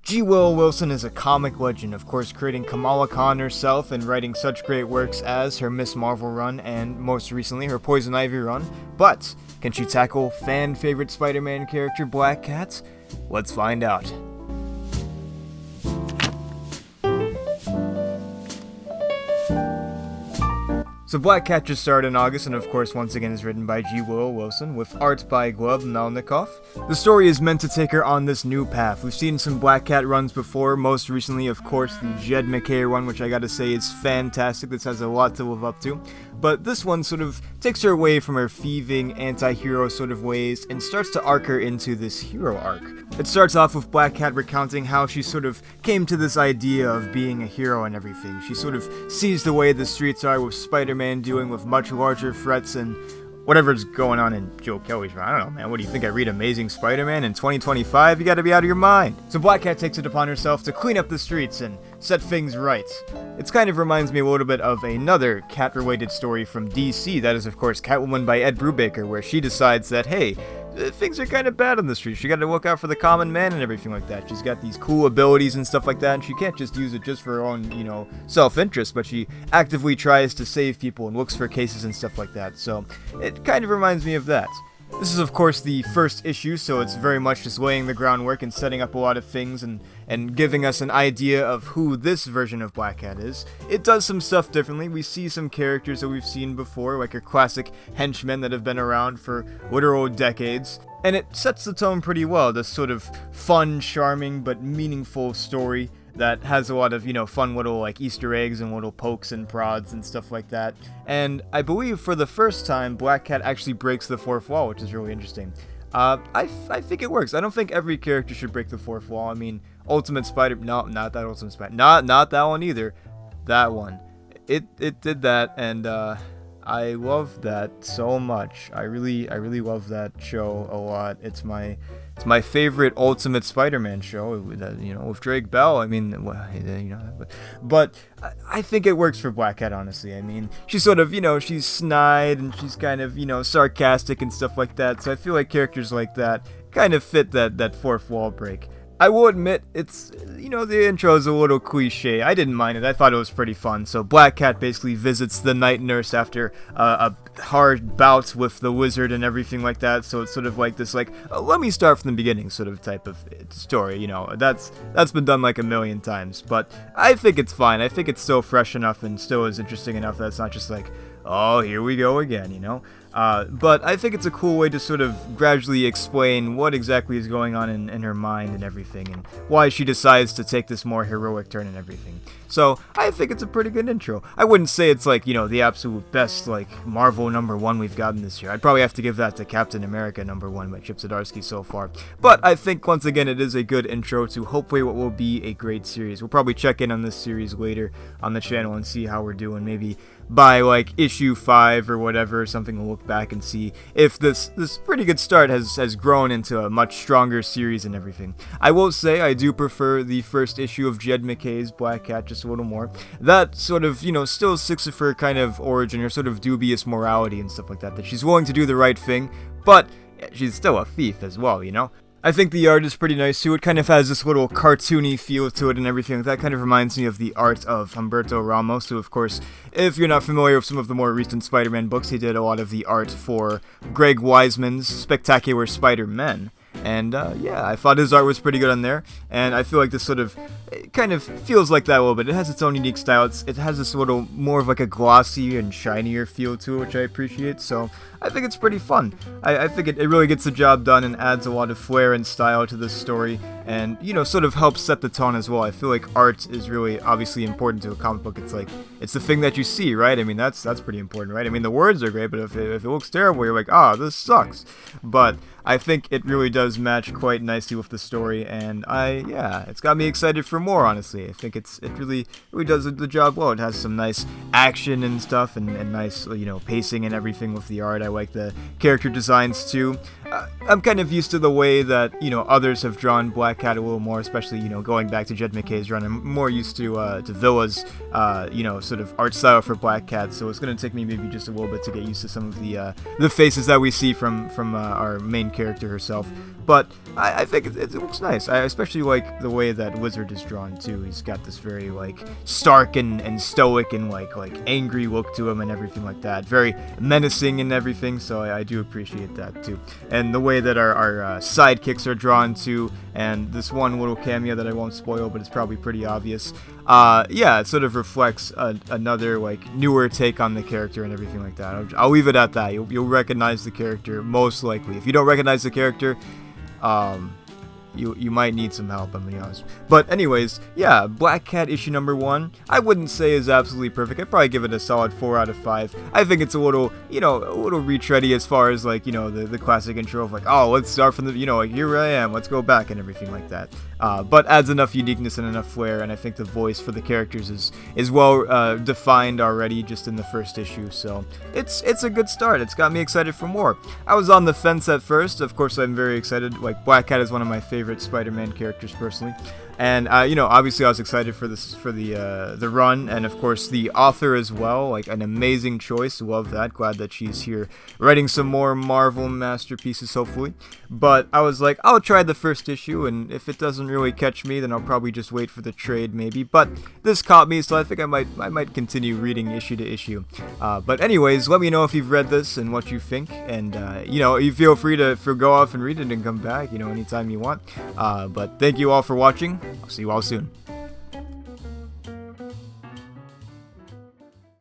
G. Willow Wilson is a comic legend, of course creating Kamala Khan herself and writing such great works as her Miss Marvel run and most recently her Poison Ivy run. But can she tackle fan-favorite Spider-Man character Black Cat? Let's find out. So Black Cat just started in August, and of course once again is written by G. Willow Wilson, with art by Gleb Melnikov. The story is meant to take her on this new path. We've seen some Black Cat runs before, most recently of course the Jed MacKay one, which I gotta say is fantastic. This has a lot to live up to. But this one sort of takes her away from her thieving, anti-hero sort of ways, and starts to arc her into this hero arc. It starts off with Black Cat recounting how she sort of came to this idea of being a hero and everything. She sort of sees the way the streets are with Spider-Man dealing with much larger threats and whatever's going on in Joe Kelly's run. I don't know, man. What do you think? I read Amazing Spider-Man in 2025? You gotta be out of your mind. So Black Cat takes it upon herself to clean up the streets and set things right. It kind of reminds me a little bit of another cat-related story from DC. That is, of course, Catwoman by Ed Brubaker, where she decides that, hey, things are kind of bad on the streets. She got to look out for the common man and everything like that. She's got these cool abilities and stuff like that, and she can't just use it just for her own, self-interest, but she actively tries to save people and looks for cases and stuff like that. So it kind of reminds me of that. This is, of course, the first issue, so it's very much just laying the groundwork and setting up a lot of things and giving us an idea of who this version of Black Cat is. It does some stuff differently. We see some characters that we've seen before, like her classic henchmen that have been around for literal decades. And it sets the tone pretty well, this sort of fun, charming, but meaningful story that has a lot of, fun little, like, Easter eggs and little pokes and prods and stuff like that. And I believe for the first time, Black Cat actually breaks the fourth wall, which is really interesting. I think it works. I don't think every character should break the fourth wall. I mean, Ultimate Spider... No, not that Ultimate Spider... Not that one either. That one. It did that, and, I love that so much. I really love that show a lot. It's my favorite Ultimate Spider-Man show, with Drake Bell. I mean, but I think it works for Black Cat, honestly. I mean, she's sort of, she's snide and she's kind of, sarcastic and stuff like that. So I feel like characters like that kind of fit that fourth wall break. I will admit, it's, the intro is a little cliche. I didn't mind it. I thought it was pretty fun. So Black Cat basically visits the night nurse after a hard bout with the wizard and everything like that. So it's sort of like this, let me start from the beginning sort of type of story. That's been done like a million times. But I think it's fine. I think it's still fresh enough and still is interesting enough that it's not just like, oh, here we go again, But I think it's a cool way to sort of gradually explain what exactly is going on in her mind and everything, and why she decides to take this more heroic turn and everything. So I think it's a pretty good intro. I wouldn't say it's like, the absolute best, Marvel #1 we've gotten this year. I'd probably have to give that to Captain America #1 by Chip Zdarsky so far. But I think, once again, it is a good intro to hopefully what will be a great series. We'll probably check in on this series later on the channel and see how we're doing. Maybe by issue 5 or whatever, or something, we'll look back and see if this pretty good start has grown into a much stronger series and everything. I will say I do prefer the first issue of Jed MacKay's Black Cat just a little more. That sort of, still sticks with her kind of origin, her sort of dubious morality and stuff like that she's willing to do the right thing, but she's still a thief as well, I think the art is pretty nice too. It kind of has this little cartoony feel to it and everything. That kind of reminds me of the art of Humberto Ramos, who, of course, if you're not familiar with some of the more recent Spider-Man books, he did a lot of the art for Greg Weisman's Spectacular Spider-Man. And, I thought his art was pretty good on there, and I feel like this sort of, it kind of feels like that a little bit. It has its own unique style. It has this little, more of a glossy and shinier feel to it, which I appreciate, so I think it's pretty fun. I think it really gets the job done and adds a lot of flair and style to this story, and, sort of helps set the tone as well. I feel like art is really obviously important to a comic book. It's the thing that you see, right? I mean, that's pretty important, right? I mean, the words are great, but if it looks terrible, you're like, this sucks. But I think it really does match quite nicely with the story, and it's got me excited for more, honestly. I think it really does the job well. It has some nice action and stuff, and nice, pacing and everything with the art. I like the character designs too. I'm kind of used to the way that, others have drawn Black Cat a little more, especially, going back to Jed MacKay's run. I'm more used to Villa's, sort of art style for Black Cat, so it's going to take me maybe just a little bit to get used to some of the faces that we see from our main character herself. but I think it looks nice. I especially like the way that Wizard is drawn too. He's got this very like stark and stoic and like angry look to him and everything like that. Very menacing and everything. So I do appreciate that too. And the way that our sidekicks are drawn too, and this one little cameo that I won't spoil, but it's probably pretty obvious. Yeah, it sort of reflects another like newer take on the character and everything like that. I'll leave it at that. You'll recognize the character most likely. If you don't recognize the character, you might need some help, I'm gonna be honest. But anyways, yeah, Black Cat issue number 1, I wouldn't say is absolutely perfect. I'd probably give it a solid 4 out of 5. I think it's a little, a little retready as far as like, the classic intro of like, oh, let's start from the, like, here I am, let's go back and everything like that. But adds enough uniqueness and enough flair, and I think the voice for the characters is well defined already just in the first issue, so it's a good start. It's got me excited for more. I was on the fence at first. Of course, I'm very excited. Like, Black Cat is one of my favorite Spider-Man characters personally, and obviously I was excited for the run, and of course the author as well. Like, an amazing choice. Love that. Glad that she's here writing some more Marvel masterpieces, hopefully. But I was like, I'll try the first issue, and if it doesn't really catch me, then I'll probably just wait for the trade maybe. But this caught me, so I think I might continue reading issue to issue. But anyways, let me know if you've read this and what you think, and you feel free to go off and read it and come back anytime you want. But thank you all for watching. I'll see you all soon.